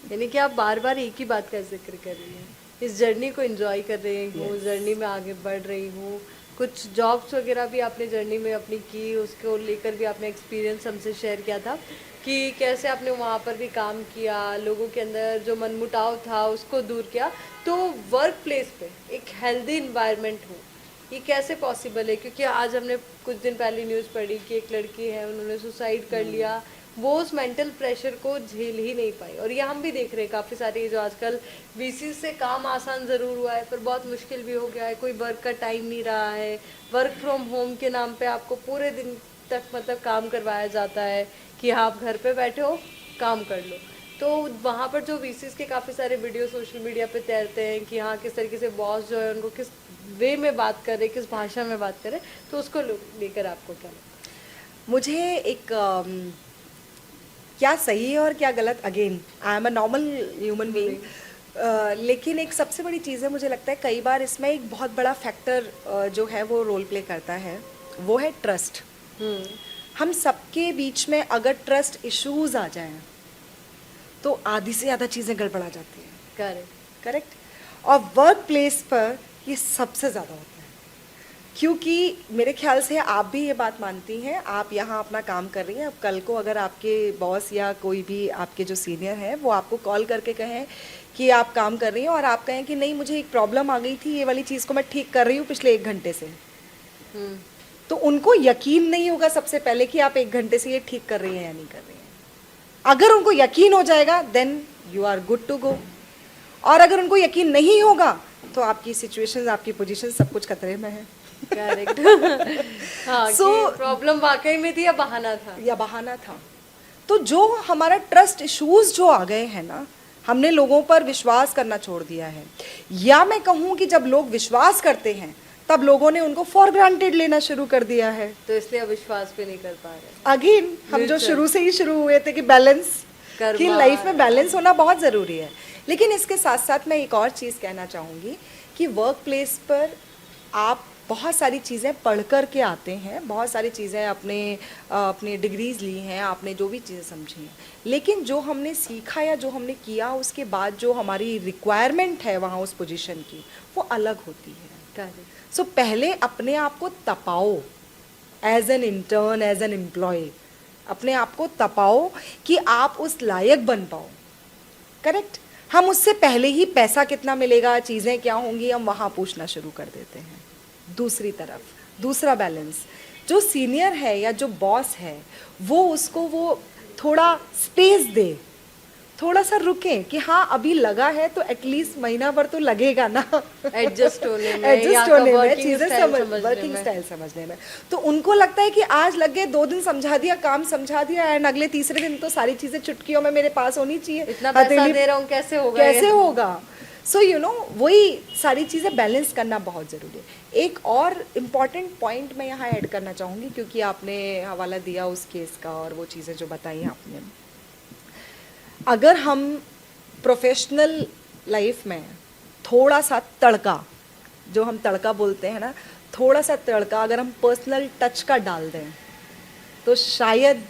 यानी कि आप बार बार एक ही बात का जिक्र कर रही हैं, इस जर्नी को एंजॉय कर रही हूँ, जर्नी में आगे बढ़ रही हूँ। कुछ जॉब्स वगैरह भी आपने जर्नी में अपनी की, उसको लेकर भी आपने एक्सपीरियंस हमसे शेयर किया था कि कैसे आपने वहाँ पर भी काम किया, लोगों के अंदर जो मनमुटाव था उसको दूर किया। तो वर्क प्लेस पे एक हेल्दी इन्वायरमेंट हो, ये कैसे पॉसिबल है? क्योंकि आज हमने कुछ दिन पहले न्यूज़ पढ़ी कि एक लड़की है, उन्होंने सुसाइड कर लिया। वो उस मेंटल प्रेशर को झेल ही नहीं पाई। और ये हम भी देख रहे हैं काफ़ी सारे, जो आजकल वीसी से काम आसान ज़रूर हुआ है पर बहुत मुश्किल भी हो गया है, कोई वर्क का टाइम नहीं रहा है। वर्क फ्रॉम होम के नाम पे आपको पूरे दिन तक मतलब काम करवाया जाता है कि हाँ आप घर पे बैठे हो, काम कर लो। तो वहाँ पर जो वीसीज के काफ़ी सारे वीडियो सोशल मीडिया पे तैरते हैं कि हाँ किस तरीके से बॉस जो है उनको किस वे में बात करे, किस भाषा में बात करे, तो उसको लेकर आपको क्या लगता मुझे एक क्या सही है और क्या गलत, again I am a normal human being, लेकिन एक सबसे बड़ी चीज़ है, मुझे लगता है कई बार इसमें एक बहुत बड़ा फैक्टर जो है वो रोल प्ले करता है, वो है ट्रस्ट। है? हम सबके बीच में अगर ट्रस्ट इश्यूज आ जाएं तो आधी से ज़्यादा चीज़ें गड़बड़ा जाती हैं। करेक्ट। करेक्ट। और वर्क प्लेस पर ये सबसे ज़्यादा होता है, क्योंकि मेरे ख्याल से आप भी ये बात मानती हैं, आप यहाँ अपना काम कर रही हैं, अब कल को अगर आपके बॉस या कोई भी आपके जो सीनियर हैं वो आपको कॉल करके कहें कि आप काम कर रही हैं और आप कहें कि नहीं मुझे एक प्रॉब्लम आ गई थी, ये वाली चीज़ को मैं ठीक कर रही हूँ पिछले 1 घंटे से, तो उनको यकीन नहीं होगा सबसे पहले कि आप 1 घंटे से ये ठीक कर रही हैं या नहीं कर रही हैं। अगर उनको यकीन हो जाएगा then you are good to go, और अगर उनको यकीन नहीं होगा तो आपकी सिचुएशन, आपकी पोजीशन, सब कुछ खतरे में है। करेक्ट। हाँ So, कि प्रॉब्लम वाकई में थी या बहाना था? या बहाना था। तो जो हमारा ट्रस्ट इश्यूज जो आ गए हैं ना, हमने लोगों पर विश्वास करना छोड़ दिया है, या मैं कहूँ कि जब लोग विश्वास करते हैं तब लोगों ने उनको फॉर ग्रांटेड लेना शुरू कर दिया है। तो इसलिए अब विश्वास भी नहीं कर पा रहे। अगेन हम जो शुरू से ही शुरू हुए थे कि बैलेंस, कि लाइफ में बैलेंस होना बहुत ज़रूरी है। लेकिन इसके साथ साथ मैं एक और चीज़ कहना चाहूँगी कि वर्क प्लेस पर आप बहुत सारी चीज़ें पढ़ कर के आते हैं, बहुत सारी चीज़ें अपने डिग्रीज़ ली हैं, आपने जो भी चीज़ें समझी हैं, लेकिन जो हमने सीखा या जो हमने किया उसके बाद जो हमारी रिक्वायरमेंट है वहाँ उस पोजीशन की, वो अलग होती है। सो पहले अपने आप को तपाओ, as an intern, as an employ, अपने आप को तपाओ कि आप उस लायक बन पाओ। करेक्ट। हम उससे पहले ही पैसा कितना मिलेगा, चीज़ें क्या होंगी, हम वहाँ पूछना शुरू कर देते हैं। दूसरी तरफ दूसरा बैलेंस, जो सीनियर है या जो बॉस है वो उसको वो थोड़ा स्पेस दे, थोड़ा सा रुके कि हाँ अभी लगा है तो एटलीस्ट महीना भर तो लगेगा ना एडजस्ट होने में, एडजस्ट होने में, चीज़ें वर्किंग स्टाइल समझने में। तो उनको लगता है कि आज लग गए, 2 दिन समझा दिया, काम समझा दिया, एंड अगले तीसरे दिन तो सारी चीज़ें चुटकियों में मेरे पास होनी चाहिए, इतना पैसा दे रहा हूँ कैसे होगा, कैसे होगा। सो यू नो, वही सारी चीज़ें बैलेंस करना बहुत ज़रूरी है। एक और इम्पॉर्टेंट पॉइंट मैं यहाँ ऐड करना चाहूँगी, क्योंकि आपने हवाला दिया उस केस का और वो चीज़ें जो बताई आपने, अगर हम प्रोफेशनल लाइफ में थोड़ा सा तड़का, जो हम तड़का बोलते हैं ना, थोड़ा सा तड़का अगर हम पर्सनल टच का डाल दें तो शायद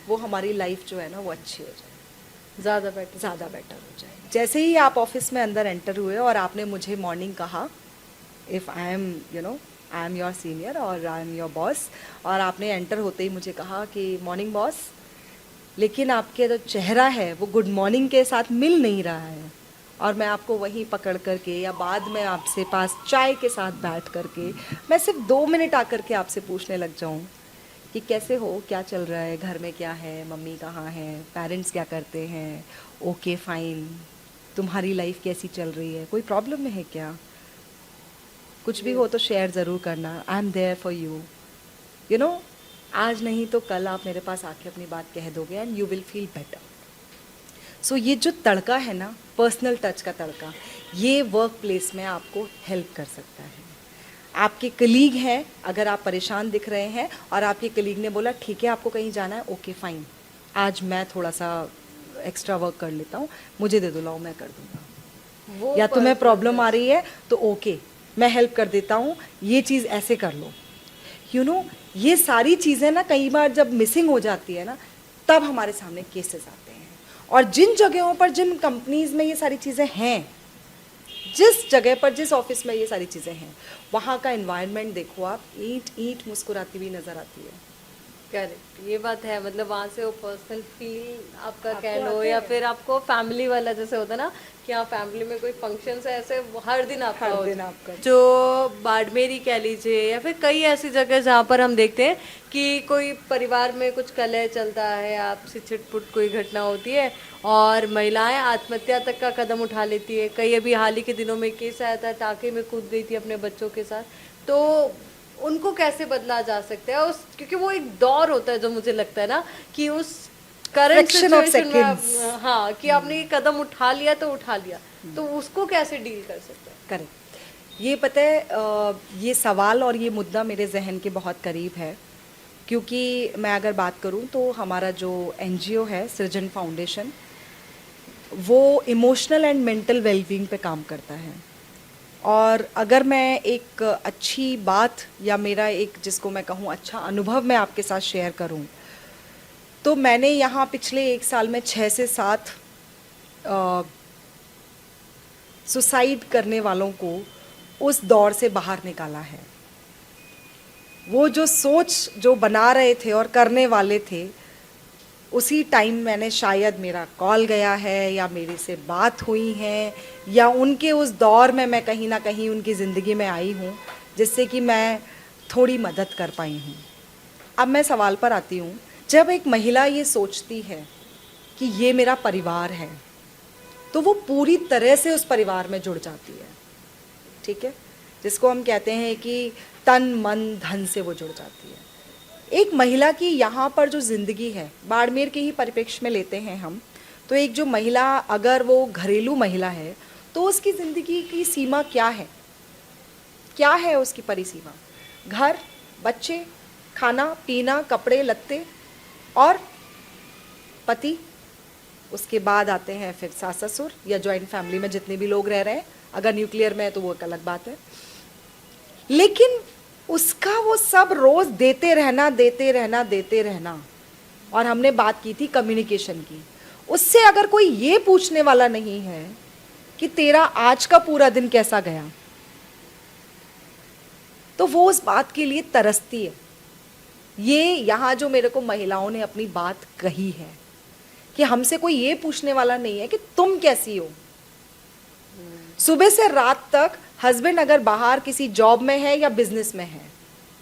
वो हमारी लाइफ जो है ना वो अच्छी हो जाए, ज़्यादा बेटर हो जाए। जैसे ही आप ऑफिस में अंदर एंटर हुए और आपने मुझे मॉर्निंग कहा, if I am I am your senior और आई एम योर बॉस, और आपने एंटर होते ही मुझे कहा कि मॉर्निंग बॉस, लेकिन आपके जो चेहरा है वो गुड मॉर्निंग के साथ मिल नहीं रहा है, और मैं आपको वहीं पकड़ करके या बाद में आपसे पास चाय के साथ बैठ करके मैं सिर्फ 2 मिनट आकर के आपसे पूछने लग जाऊं कि कैसे हो, क्या चल रहा है, घर में क्या है, मम्मी कहाँ है, पेरेंट्स क्या करते हैं, ओके फाइन, तुम्हारी लाइफ कैसी चल रही है, कोई प्रॉब्लम में है क्या, कुछ भी हो तो शेयर ज़रूर करना, I am there for you, you know, आज नहीं तो कल आप मेरे पास आके अपनी बात कह दोगे and you will feel better. So ये जो तड़का है ना, पर्सनल टच का तड़का, ये वर्क प्लेस में आपको हेल्प कर सकता है। आपके कलीग हैं, अगर आप परेशान दिख रहे हैं और आपके कलीग ने बोला ठीक है आपको कहीं जाना है, ओके फाइन, आज मैं थोड़ा सा एक्स्ट्रा वर्क कर लेता हूँ, मुझे दे दो, लाओ मैं कर दूँगा, या तुम्हें प्रॉब्लम आ रही है तो ओके मैं हेल्प कर देता हूँ, ये चीज़ ऐसे कर लो। यू नो, ये सारी चीज़ें ना कई बार जब मिसिंग हो जाती है ना, तब हमारे सामने केसेस आते हैं, और जिन जगहों पर, जिन कंपनीज में ये सारी चीज़ें हैं, जिस जगह पर, जिस ऑफिस में ये सारी चीज़ें हैं, वहाँ का एनवायरनमेंट देखो आप, ईंट ईंट मुस्कुराती हुई नज़र आती है। करेक्ट, ये बात है। मतलब वहाँ से वो पर्सनल फील आपका कह आपको लो, आते या हैं। फिर आपको फैमिली वाला जैसे होता है ना कि हाँ फैमिली में कोई फंक्शन है ऐसे, वो हर दिन आपका हर होता दिन है। आपका। जो बाड़मेरी कह लीजिए, या फिर कई ऐसी जगह जहाँ पर हम देखते हैं कि कोई परिवार में कुछ कलह चलता है, आपसी छिटपुट कोई घटना होती है और महिलाएं आत्महत्या तक का कदम उठा लेती है। कई अभी हाल ही के दिनों में केस आया था, टाँके में कूद गई थी अपने बच्चों के साथ। तो उनको कैसे बदला जा सकता है उस, क्योंकि वो एक दौर होता है जो मुझे लगता है ना कि उस करंट Fraction of सिचुएशन में seconds. हाँ कि आपने ये कदम उठा लिया तो उठा लिया, तो उसको कैसे डील कर सकते हैं? करेक्ट। ये पता है, ये सवाल और ये मुद्दा मेरे जहन के बहुत करीब है, क्योंकि मैं अगर बात करूं तो हमारा जो एनजीओ है सृजन फाउंडेशन, वो इमोशनल एंड मेंटल वेलबींग पे काम करता है। और अगर मैं एक अच्छी बात या मेरा एक, जिसको मैं कहूँ अच्छा अनुभव मैं आपके साथ शेयर करूँ, तो मैंने यहाँ पिछले 1 साल में 6 से 7 सुसाइड करने वालों को उस दौर से बाहर निकाला है। वो जो सोच जो बना रहे थे और करने वाले थे, उसी टाइम मैंने, शायद मेरा कॉल गया है या मेरे से बात हुई है, या उनके उस दौर में मैं कहीं ना कहीं उनकी ज़िंदगी में आई हूँ, जिससे कि मैं थोड़ी मदद कर पाई हूँ। अब मैं सवाल पर आती हूँ। जब एक महिला ये सोचती है कि ये मेरा परिवार है, तो वो पूरी तरह से उस परिवार में जुड़ जाती है, ठीक है, जिसको हम कहते हैं कि तन मन धन से वो जुड़ जाती है। एक महिला की यहाँ पर जो ज़िंदगी है, बाड़मेर के ही परिप्रेक्ष्य में लेते हैं हम, तो एक जो महिला, अगर वो घरेलू महिला है, तो उसकी ज़िंदगी की सीमा क्या है? क्या है उसकी परिसीमा? घर, बच्चे, खाना पीना, कपड़े लत्ते और पति। उसके बाद आते हैं फिर सास ससुर या जॉइंट फैमिली में जितने भी लोग रह रहे हैं। अगर न्यूक्लियर में है तो वो एक अलग बात है। लेकिन उसका वो सब रोज देते रहना, देते रहना, देते रहना। और हमने बात की थी कम्युनिकेशन की। उससे अगर कोई ये पूछने वाला नहीं है कि तेरा आज का पूरा दिन कैसा गया, तो वो उस बात के लिए तरसती है। ये यहाँ जो मेरे को महिलाओं ने अपनी बात कही है कि हमसे कोई ये पूछने वाला नहीं है कि तुम कैसी हो। सुबह से रात तक हस्बैंड अगर बाहर किसी जॉब में है या बिजनेस में है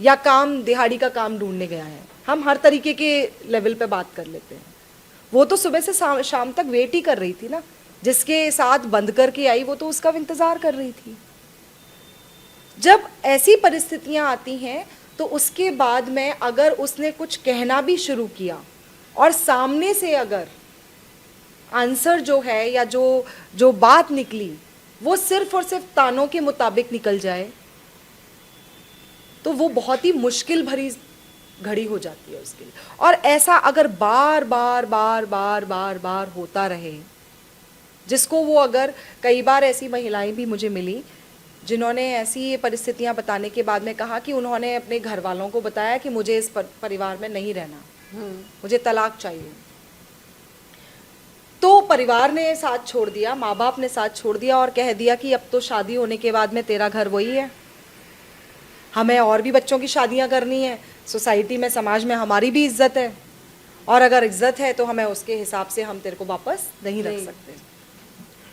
या काम दिहाड़ी का काम ढूंढने गया है, हम हर तरीके के लेवल पे बात कर लेते हैं। वो तो सुबह से शाम तक वेट ही कर रही थी ना, जिसके साथ बंद करके आई वो तो उसका इंतजार कर रही थी। जब ऐसी परिस्थितियां आती हैं तो उसके बाद में अगर उसने कुछ कहना भी शुरू किया और सामने से अगर आंसर जो है या जो बात निकली वो सिर्फ और सिर्फ तानों के मुताबिक निकल जाए, तो वो बहुत ही मुश्किल भरी घड़ी हो जाती है उसके लिए। और ऐसा अगर बार बार बार बार बार बार होता रहे, जिसको वो, अगर कई बार ऐसी महिलाएं भी मुझे मिली जिन्होंने ऐसी परिस्थितियां बताने के बाद में कहा कि उन्होंने अपने घर वालों को बताया कि मुझे इस परिवार में नहीं रहना, मुझे तलाक चाहिए। तो परिवार ने साथ छोड़ दिया, माँ बाप ने साथ छोड़ दिया और कह दिया कि अब तो शादी होने के बाद में तेरा घर वही है, हमें और भी बच्चों की शादियां करनी है, सोसाइटी में, समाज में हमारी भी इज्जत है, और अगर इज्जत है तो हमें उसके हिसाब से हम तेरे को वापस नहीं रख सकते।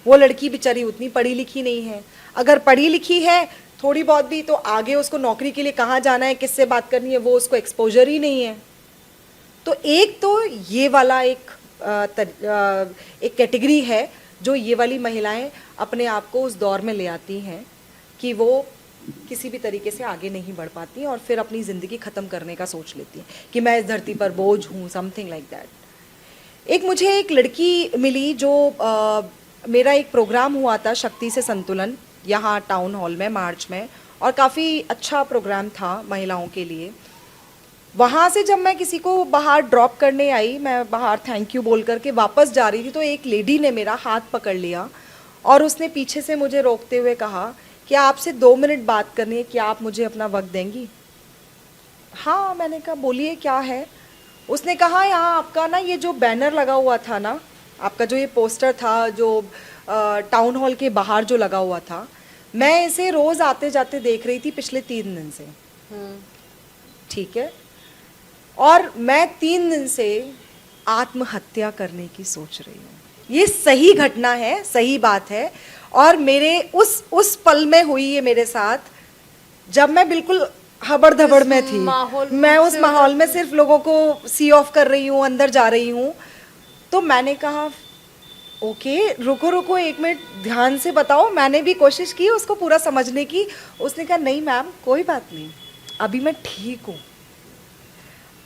वो लड़की बेचारी उतनी पढ़ी लिखी नहीं है, अगर पढ़ी लिखी है थोड़ी बहुत भी, तो आगे उसको नौकरी के लिए कहाँ जाना है, किससे बात करनी है, वो उसको एक्सपोजर ही नहीं है। तो एक तो ये वाला एक कैटेगरी है जो ये वाली महिलाएं अपने आप को उस दौर में ले आती हैं कि वो किसी भी तरीके से आगे नहीं बढ़ पाती और फिर अपनी ज़िंदगी ख़त्म करने का सोच लेती हैं कि मैं इस धरती पर बोझ हूँ, समथिंग लाइक दैट। एक मुझे एक लड़की मिली जो मेरा एक प्रोग्राम हुआ था शक्ति से संतुलन यहाँ टाउन हॉल में मार्च में, और काफ़ी अच्छा प्रोग्राम था महिलाओं के लिए। वहाँ से जब मैं किसी को बाहर ड्रॉप करने आई, मैं बाहर थैंक यू बोल करके वापस जा रही थी, तो एक लेडी ने मेरा हाथ पकड़ लिया और उसने पीछे से मुझे रोकते हुए कहा कि आपसे 2 मिनट बात करनी है, क्या आप मुझे अपना वक्त देंगी? हाँ, मैंने कहा बोलिए क्या है। उसने कहा यहाँ आपका ना ये जो बैनर लगा हुआ था ना, आपका जो ये पोस्टर था जो टाउन हॉल के बाहर जो लगा हुआ था, मैं इसे रोज आते जाते देख रही थी पिछले 3 दिन से, ठीक है। और मैं 3 दिन से आत्महत्या करने की सोच रही हूँ। ये सही घटना है, सही बात है। और मेरे उस पल में हुई ये मेरे साथ, जब मैं बिल्कुल हबड़ धबड़ में थी। मैं उस माहौल में सिर्फ लोगों को सी ऑफ कर रही हूँ, अंदर जा रही हूँ। तो मैंने कहा ओके रुको रुको 1 मिनट, ध्यान से बताओ। मैंने भी कोशिश की उसको पूरा समझने की। उसने कहा नहीं मैम कोई बात नहीं, अभी मैं ठीक हूँ।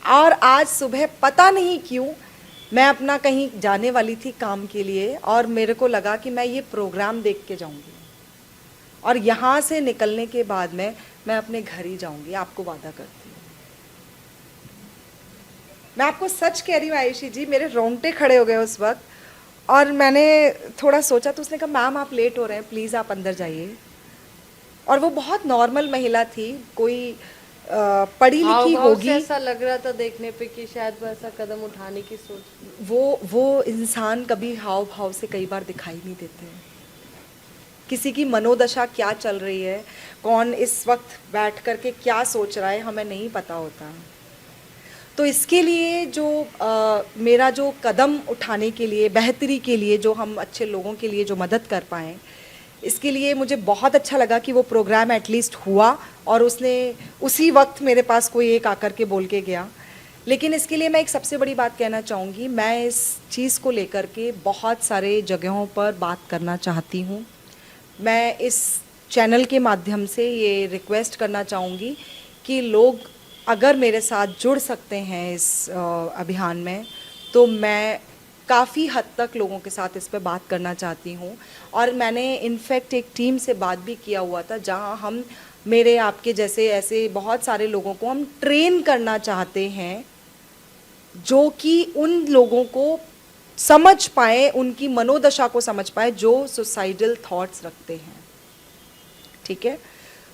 और आज सुबह पता नहीं क्यों मैं अपना कहीं जाने वाली थी काम के लिए, और मेरे को लगा कि मैं ये प्रोग्राम देख के जाऊंगी, और यहाँ से निकलने के बाद में मैं अपने घर ही जाऊंगी, आपको वादा करती हूँ। मैं आपको सच कह रही हूँ आयुषी जी, मेरे रोंगटे खड़े हो गए उस वक्त। और मैंने थोड़ा सोचा तो उसने कहा मैम आप लेट हो रहे हैं, प्लीज़ आप अंदर जाइए। और वो बहुत नॉर्मल महिला थी, कोई पढ़ी लिखी होगी। ऐसा लग रहा था देखने पे कि शायद वो ऐसा कदम उठाने की सोच। वो इंसान कभी हाव भाव से कई बार दिखाई नहीं देते हैं। किसी की मनोदशा क्या चल रही है, कौन इस वक्त बैठ करके क्या सोच रहा है, हमें नहीं पता होता। तो इसके लिए जो मेरा जो कदम उठाने के लिए, बेहतरी के लिए, जो हम अच्छे लोगों के लिए जो मदद कर पाएँ, इसके लिए मुझे बहुत अच्छा लगा कि वो प्रोग्राम एटलीस्ट हुआ, और उसने उसी वक्त मेरे पास कोई एक आकर के बोल के गया। लेकिन इसके लिए मैं एक सबसे बड़ी बात कहना चाहूँगी, मैं इस चीज़ को लेकर के बहुत सारे जगहों पर बात करना चाहती हूँ। मैं इस चैनल के माध्यम से ये रिक्वेस्ट करना चाहूँगी कि लोग अगर मेरे साथ जुड़ सकते हैं इस अभियान में, तो मैं काफ़ी हद तक लोगों के साथ इस पे बात करना चाहती हूँ। और मैंने इनफैक्ट एक टीम से बात भी किया हुआ था, जहाँ हम मेरे आपके जैसे ऐसे बहुत सारे लोगों को हम ट्रेन करना चाहते हैं, जो कि उन लोगों को समझ पाए, उनकी मनोदशा को समझ पाए जो सुसाइडल थॉट्स रखते हैं, ठीक है।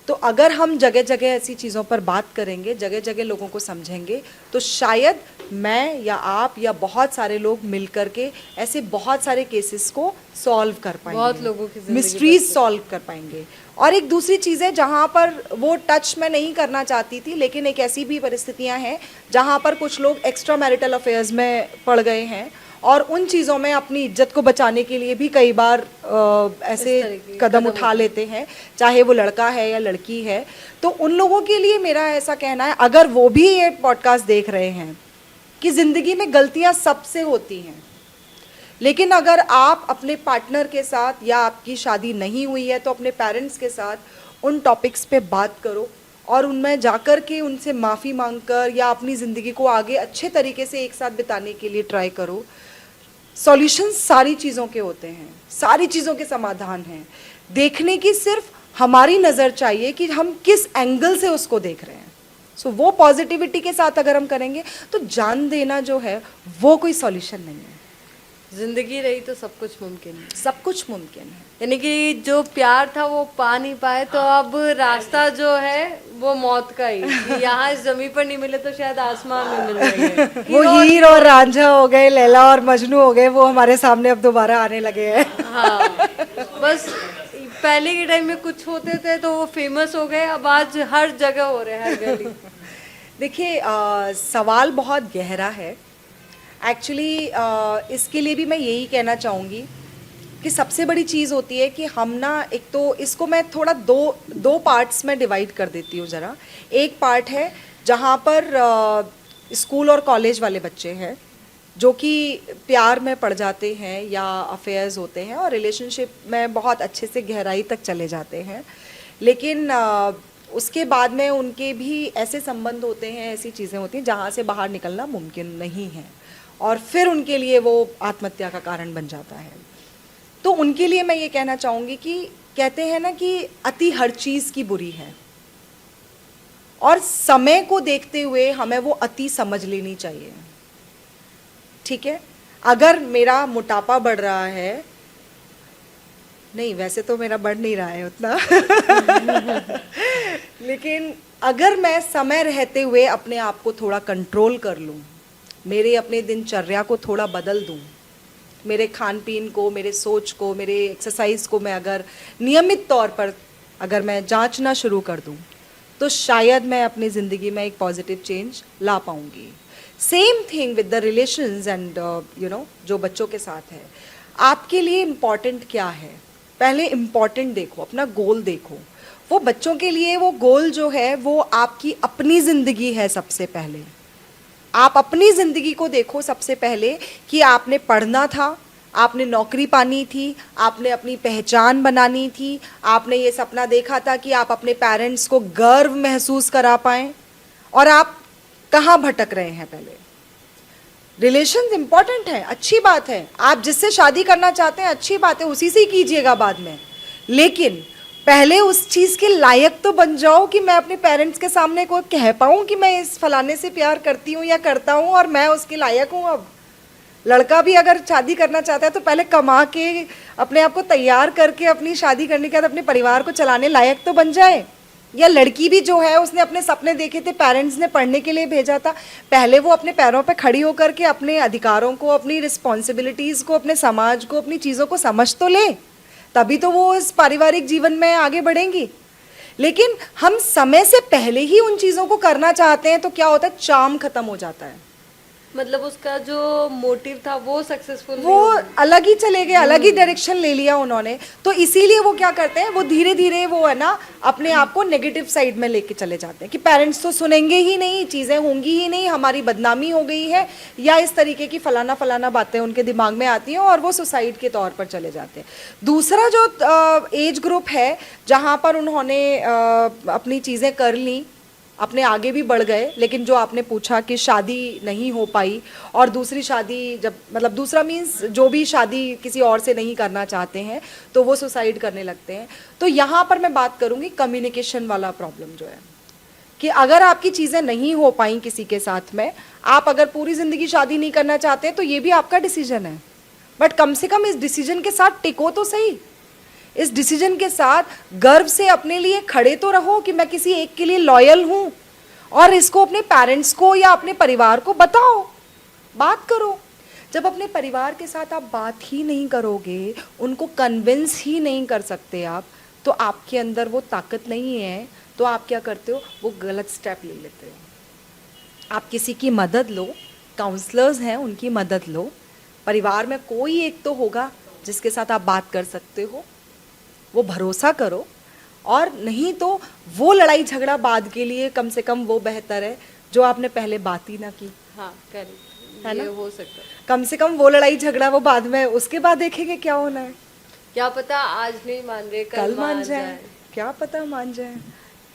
तो अगर हम जगह जगह ऐसी चीज़ों पर बात करेंगे, जगह जगह लोगों को समझेंगे, तो शायद मैं या आप या बहुत सारे लोग मिल करके ऐसे बहुत सारे केसेस को सॉल्व कर पाएंगे, बहुत लोगों की जिंदगी मिस्ट्रीज सॉल्व कर पाएंगे। और एक दूसरी चीज़ है जहाँ पर वो टच मैं नहीं करना चाहती थी, लेकिन एक ऐसी भी परिस्थितियाँ हैं जहाँ पर कुछ लोग एक्स्ट्रा मैरिटल अफेयर्स में पड़ गए हैं, और उन चीज़ों में अपनी इज्जत को बचाने के लिए भी कई बार ऐसे कदम उठा लेते हैं, चाहे वो लड़का है या लड़की है। तो उन लोगों के लिए मेरा ऐसा कहना है, अगर वो भी ये पॉडकास्ट देख रहे हैं, कि ज़िंदगी में गलतियां सबसे होती हैं, लेकिन अगर आप अपने पार्टनर के साथ, या आपकी शादी नहीं हुई है तो अपने पेरेंट्स के साथ उन टॉपिक्स पे बात करो, और उनमें जाकर के उनसे माफ़ी मांगकर या अपनी ज़िंदगी को आगे अच्छे तरीके से एक साथ बिताने के लिए ट्राई करो। सॉल्यूशंस सारी चीज़ों के होते हैं, सारी चीज़ों के समाधान हैं। देखने की सिर्फ हमारी नज़र चाहिए कि हम किस एंगल से उसको देख रहे हैं। सो वो पॉजिटिविटी के साथ अगर हम करेंगे तो जान देना जो है वो कोई सॉल्यूशन नहीं है। जिंदगी रही तो सब कुछ मुमकिन है, सब कुछ मुमकिन है। यानी कि जो प्यार था वो पा नहीं पाए, तो अब रास्ता जो है वो मौत का ही, कि यहाँ इस जमीन पर नहीं मिले तो शायद आसमान में मिल रही है। वो हीर और रांझा हो गए, लैला और मजनू हो गए, वो हमारे सामने अब दोबारा आने लगे हैं। हाँ, बस पहले के टाइम में कुछ होते थे तो वो फेमस हो गए, अब आज हर जगह हो रहे हैं, हर गली। देखिए सवाल बहुत गहरा है एक्चुअली। इसके लिए भी मैं यही कहना चाहूँगी कि सबसे बड़ी चीज़ होती है कि हम ना, एक तो इसको मैं थोड़ा दो पार्ट्स में डिवाइड कर देती हूँ ज़रा। एक पार्ट है जहाँ पर स्कूल और कॉलेज वाले बच्चे हैं जो कि प्यार में पड़ जाते हैं या अफेयर्स होते हैं और रिलेशनशिप में बहुत अच्छे से गहराई तक चले जाते हैं, लेकिन उसके बाद में उनके भी ऐसे संबंध होते हैं, ऐसी चीज़ें होती हैं जहाँ से बाहर निकलना मुमकिन नहीं है, और फिर उनके लिए वो आत्महत्या का कारण बन जाता है। तो उनके लिए मैं ये कहना चाहूँगी कि कहते हैं ना कि अति हर चीज़ की बुरी है, और समय को देखते हुए हमें वो अति समझ लेनी चाहिए, ठीक है। अगर मेरा मोटापा बढ़ रहा है, नहीं वैसे तो मेरा बढ़ नहीं रहा है उतना लेकिन अगर मैं समय रहते हुए अपने आप को थोड़ा कंट्रोल कर लूँ, मेरे अपने दिनचर्या को थोड़ा बदल दूँ, मेरे खान पीन को, मेरे सोच को, मेरे एक्सरसाइज को मैं अगर नियमित तौर पर अगर मैं जांचना शुरू कर दूं, तो शायद मैं अपनी ज़िंदगी में एक पॉजिटिव चेंज ला पाऊंगी. Same thing with the relations and जो बच्चों के साथ है. आपके लिए इम्पॉर्टेंट क्या है, पहले इम्पॉर्टेंट देखो, अपना गोल देखो. वो बच्चों के लिए वो गोल जो है वो आपकी अपनी ज़िंदगी है. सबसे पहले आप अपनी ज़िंदगी को देखो सबसे पहले, कि आपने पढ़ना था, आपने नौकरी पानी थी, आपने अपनी पहचान बनानी थी, आपने ये सपना देखा था कि आप अपने पेरेंट्स को गर्व महसूस करा पाएं, और आप कहाँ भटक रहे हैं. पहले रिलेशंस इंपॉर्टेंट है, अच्छी बात है. आप जिससे शादी करना चाहते हैं अच्छी बात है, उसी से ही कीजिएगा बाद में, लेकिन पहले उस चीज़ के लायक तो बन जाओ कि मैं अपने पेरेंट्स के सामने को कह पाऊँ कि मैं इस फलाने से प्यार करती हूँ या करता हूँ और मैं उसके लायक हूँ. अब लड़का भी अगर शादी करना चाहता है तो पहले कमा के अपने आप को तैयार करके अपनी शादी करने के बाद अपने परिवार को चलाने लायक तो बन जाए. या लड़की भी जो है, उसने अपने सपने देखे थे, पेरेंट्स ने पढ़ने के लिए भेजा था, पहले वो अपने पैरों पे खड़ी होकर के अपने अधिकारों को, अपनी रिस्पॉन्सिबिलिटीज़ को, अपने समाज को, अपनी चीज़ों को समझ तो ले, तभी तो वो इस पारिवारिक जीवन में आगे बढ़ेंगी. लेकिन हम समय से पहले ही उन चीज़ों को करना चाहते हैं तो क्या होता है, चार्म खत्म हो जाता है. मतलब उसका जो मोटिव था वो सक्सेसफुल वो अलग ही चले गए, अलग ही डायरेक्शन ले लिया उन्होंने. तो इसीलिए वो क्या करते हैं, वो धीरे धीरे वो है ना अपने आप को नेगेटिव साइड में लेके चले जाते हैं कि पेरेंट्स तो सुनेंगे ही नहीं, चीज़ें होंगी ही नहीं, हमारी बदनामी हो गई है, या इस तरीके की फलाना फलाना बातें उनके दिमाग में आती हैं और वो सुसाइड के तौर पर चले जाते हैं. दूसरा जो एज ग्रुप है जहाँ पर उन्होंने अपनी चीज़ें कर ली, अपने आगे भी बढ़ गए, लेकिन जो आपने पूछा कि शादी नहीं हो पाई, और दूसरी शादी जब, मतलब दूसरा मीन्स जो भी शादी किसी और से नहीं करना चाहते हैं तो वो सुसाइड करने लगते हैं. तो यहाँ पर मैं बात करूँगी कम्युनिकेशन वाला प्रॉब्लम जो है, कि अगर आपकी चीज़ें नहीं हो पाई किसी के साथ में, आप अगर पूरी ज़िंदगी शादी नहीं करना चाहते तो ये भी आपका डिसीजन है, बट कम से कम इस डिसीजन के साथ टिको तो सही. इस डिसीजन के साथ गर्व से अपने लिए खड़े तो रहो कि मैं किसी एक के लिए लॉयल हूँ, और इसको अपने पेरेंट्स को या अपने परिवार को बताओ, बात करो. जब अपने परिवार के साथ आप बात ही नहीं करोगे, उनको कन्विंस ही नहीं कर सकते आप, तो आपके अंदर वो ताकत नहीं है. तो आप क्या करते हो, वो गलत स्टेप ले लेते हो. आप किसी की मदद लो, काउंसलर्स हैं उनकी मदद लो, परिवार में कोई एक तो होगा जिसके साथ आप बात कर सकते हो, वो भरोसा करो. और नहीं तो वो लड़ाई झगड़ा बाद के लिए कम से कम वो बेहतर है जो आपने पहले बात ही ना की. हाँ करेक्ट, है ये ना? हो सकता है. कम से कम वो लड़ाई झगड़ा वो बाद में, उसके बाद देखेंगे क्या होना है. क्या पता आज नहीं मान रहे, कल मान जाए, क्या पता मान जाए.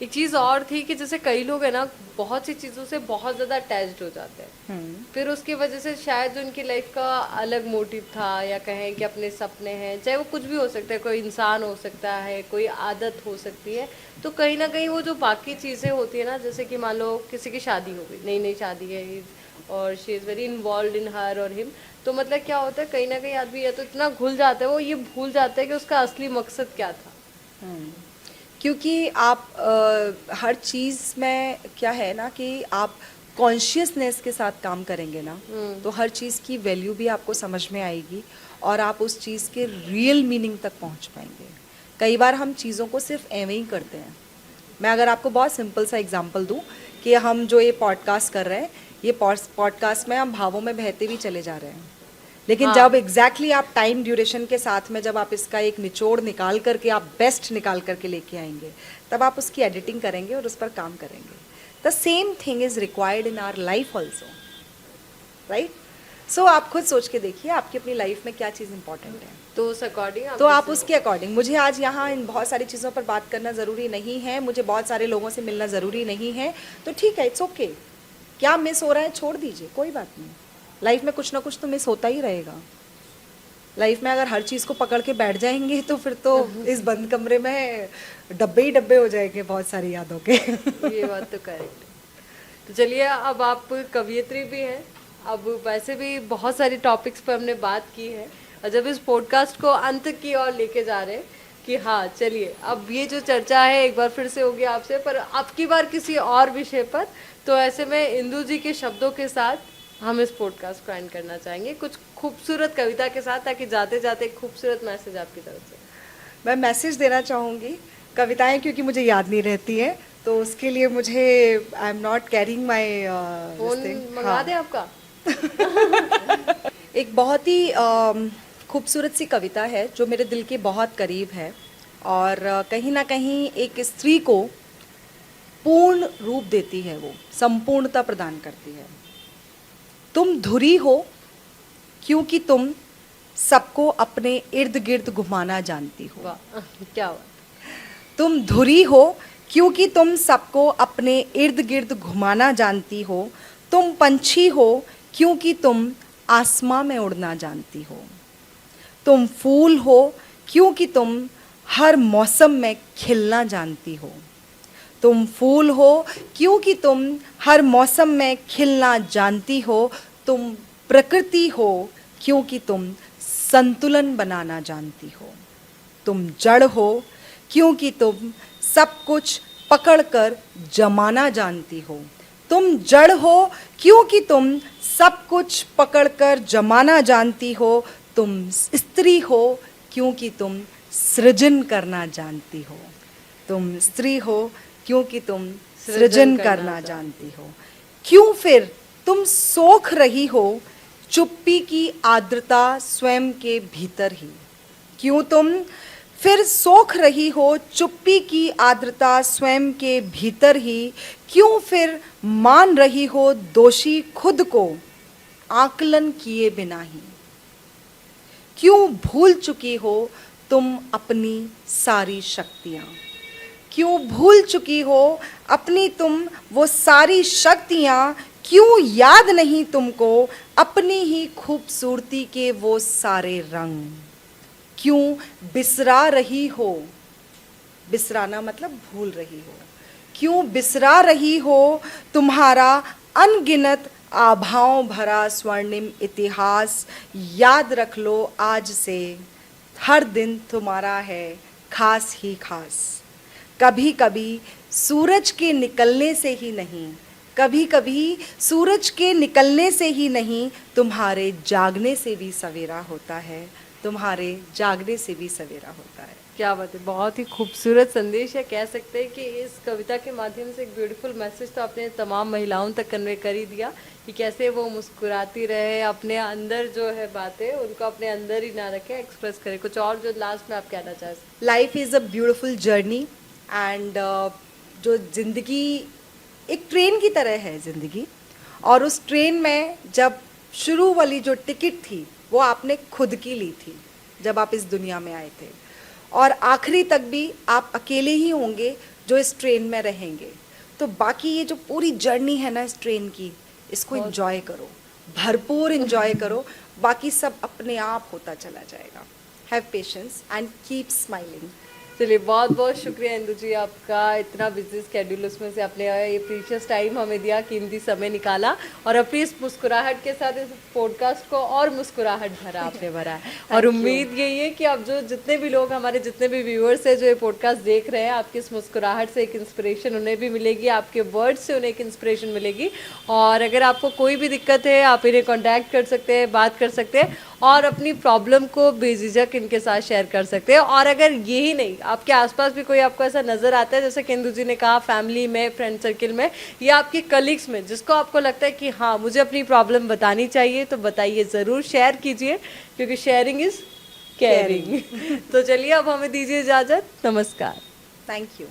एक चीज और थी कि जैसे कई लोग है ना बहुत सी चीजों से बहुत ज्यादा अटैच्ड हो जाते हैं, फिर उसकी वजह से शायद जो उनकी लाइफ का अलग मोटिव था, या कहें कि अपने सपने हैं, चाहे वो कुछ भी हो सकता है, कोई इंसान हो सकता है, कोई आदत हो सकती है, तो कहीं ना कहीं वो जो बाकी चीज़ें होती है ना, जैसे कि मान लो किसी की शादी हो गई, नई नई शादी है और she is very involve in her और हिम, तो मतलब क्या होता है कहीं ना कहीं आदमी या तो इतना घुल जाता है, वो ये भूल जाता है कि उसका असली मकसद क्या था. क्योंकि आप हर चीज़ में क्या है ना कि आप कॉन्शियसनेस के साथ काम करेंगे ना, तो हर चीज़ की वैल्यू भी आपको समझ में आएगी और आप उस चीज़ के रियल मीनिंग तक पहुंच पाएंगे. कई बार हम चीज़ों को सिर्फ एवं ही करते हैं. मैं अगर आपको बहुत सिंपल सा एग्जांपल दूं कि हम जो ये पॉडकास्ट कर रहे हैं, ये पॉडकास्ट में हम भावों में बहते भी चले जा रहे हैं, लेकिन जब एग्जैक्टली आप टाइम ड्यूरेशन के साथ में जब आप इसका एक निचोड़ निकाल करके आप बेस्ट निकाल करके लेके आएंगे, तब आप उसकी एडिटिंग करेंगे और उस पर काम करेंगे. The same thing is required in our life also, right. So आप खुद सोच के देखिए आपकी अपनी लाइफ में क्या चीज़ इंपॉर्टेंट है, तो उस अकॉर्डिंग तो आप उसके अकॉर्डिंग. मुझे आज यहाँ इन बहुत सारी चीज़ों पर बात करना ज़रूरी नहीं है, मुझे बहुत सारे लोगों से मिलना ज़रूरी नहीं है, तो ठीक है, इट्स ओके. क्या मिस हो रहा है छोड़ दीजिए, कोई बात नहीं. लाइफ में कुछ ना कुछ तो मिस होता ही रहेगा. लाइफ में अगर हर चीज़ को पकड़ के बैठ जाएंगे तो फिर तो इस बंद कमरे में डब्बे ही डब्बे हो जाएंगे बहुत सारी यादों के. ये बात तो करेक्ट. तो चलिए, अब आप कवियत्री भी हैं, अब वैसे भी बहुत सारी टॉपिक्स पर हमने बात की है, और जब इस पॉडकास्ट को अंत की ओर लेके जा रहे हैं कि हाँ चलिए अब ये जो चर्चा है एक बार फिर से होगी आपसे, पर अब की बार किसी और विषय पर. तो ऐसे में इंदु जी के शब्दों के साथ हम इस पॉडकास्ट को एंड करना चाहेंगे कुछ खूबसूरत कविता के साथ, ताकि जाते जाते एक खूबसूरत मैसेज आपकी तरफ से। मैं मैसेज देना चाहूँगी, कविताएं क्योंकि मुझे याद नहीं रहती है, तो उसके लिए मुझे I am not carrying my phone मंगा दे आपका। एक बहुत ही खूबसूरत सी कविता है जो मेरे दिल के बहुत करीब है, और कहीं ना कहीं एक स्त्री को पूर्ण रूप देती है, वो संपूर्णता प्रदान करती है। तुम धुरी हो क्योंकि तुम सबको अपने इर्द गिर्द घुमाना जानती हो। वाह क्या बात। तुम धुरी हो क्योंकि तुम सबको अपने इर्द गिर्द घुमाना जानती हो। तुम पंछी हो क्योंकि तुम आसमां में उड़ना जानती हो। तुम फूल हो क्योंकि तुम हर मौसम में खिलना जानती हो। तुम फूल हो क्योंकि तुम हर मौसम में खिलना जानती हो। तुम प्रकृति हो क्योंकि तुम संतुलन बनाना जानती हो। तुम जड़ हो क्योंकि तुम सब कुछ पकड़कर जमाना जानती हो। तुम जड़ हो क्योंकि तुम सब कुछ पकड़कर जमाना जानती हो। तुम स्त्री हो क्योंकि तुम सृजन करना जानती हो। तुम स्त्री हो क्योंकि तुम सृजन करना जानती हो। क्यों फिर तुम सोख रही हो चुप्पी की आर्द्रता स्वयं के भीतर ही। क्यों तुम फिर सोख रही हो चुप्पी की आर्द्रता स्वयं के भीतर ही। क्यों फिर मान रही हो दोषी खुद को आकलन किए बिना ही। क्यों भूल चुकी हो तुम अपनी सारी शक्तियाँ। क्यों भूल चुकी हो अपनी तुम वो सारी शक्तियाँ। क्यों याद नहीं तुमको अपनी ही खूबसूरती के वो सारे रंग। क्यों बिसरा रही हो, बिसराना मतलब भूल रही हो, क्यों बिसरा रही हो तुम्हारा अनगिनत आभाओं भरा स्वर्णिम इतिहास। याद रख लो आज से हर दिन तुम्हारा है खास ही खास। कभी कभी सूरज के निकलने से ही नहीं, कभी कभी सूरज के निकलने से ही नहीं, तुम्हारे जागने से भी सवेरा होता है। तुम्हारे जागने से भी सवेरा होता है। क्या बात है, बहुत ही खूबसूरत संदेश है। कह सकते हैं कि इस कविता के माध्यम से एक ब्यूटीफुल मैसेज तो आपने तमाम महिलाओं तक कन्वे कर ही दिया कि कैसे वो मुस्कुराती रहे, अपने अंदर जो है बातें उनको अपने अंदर ही ना रखें, एक्सप्रेस करें। कुछ और जो लास्ट में आप कहना चाहते? Life is a beautiful journey and जो ज़िंदगी एक ट्रेन की तरह है ज़िंदगी, और उस ट्रेन में जब शुरू वाली जो टिकट थी वो आपने खुद की ली थी जब आप इस दुनिया में आए थे, और आखिरी तक भी आप अकेले ही होंगे जो इस ट्रेन में रहेंगे। तो बाकी ये जो पूरी जर्नी है ना इस ट्रेन की, इसको एंजॉय करो, भरपूर एंजॉय करो, बाकी सब अपने आप होता चला जाएगा। Have patience and keep smiling. चलिए बहुत बहुत शुक्रिया इंदु जी आपका, इतना बिजी स्केड्यूल उसमें से आपने ये प्रीशियस टाइम हमें दिया, कीमती समय निकाला और अपनी इस मुस्कुराहट के साथ इस पॉडकास्ट को और मुस्कुराहट भरा आपने भरा है। और उम्मीद यही है कि अब जो जितने भी लोग हमारे जितने भी व्यूअर्स हैं जो ये पॉडकास्ट देख रहे हैं, आपकी इस मुस्कुराहट से एक इंस्पिरेशन उन्हें भी मिलेगी, आपके वर्ड्स से उन्हें एक इंस्पिरेशन मिलेगी। और अगर आपको कोई भी दिक्कत है आप इन्हें कॉन्टैक्ट कर सकते हैं, बात कर सकते हैं और अपनी प्रॉब्लम को बेझिझक इनके साथ शेयर कर सकते हैं। और अगर यही नहीं, आपके आसपास भी कोई आपको ऐसा नज़र आता है, जैसे कि इंदु जी ने कहा, फैमिली में, फ्रेंड सर्किल में या आपके कलीग्स में, जिसको आपको लगता है कि हाँ मुझे अपनी प्रॉब्लम बतानी चाहिए, तो बताइए, ज़रूर शेयर कीजिए, क्योंकि शेयरिंग इज़ केयरिंग। तो चलिए अब हमें दीजिए इजाज़त। नमस्कार। Thank you.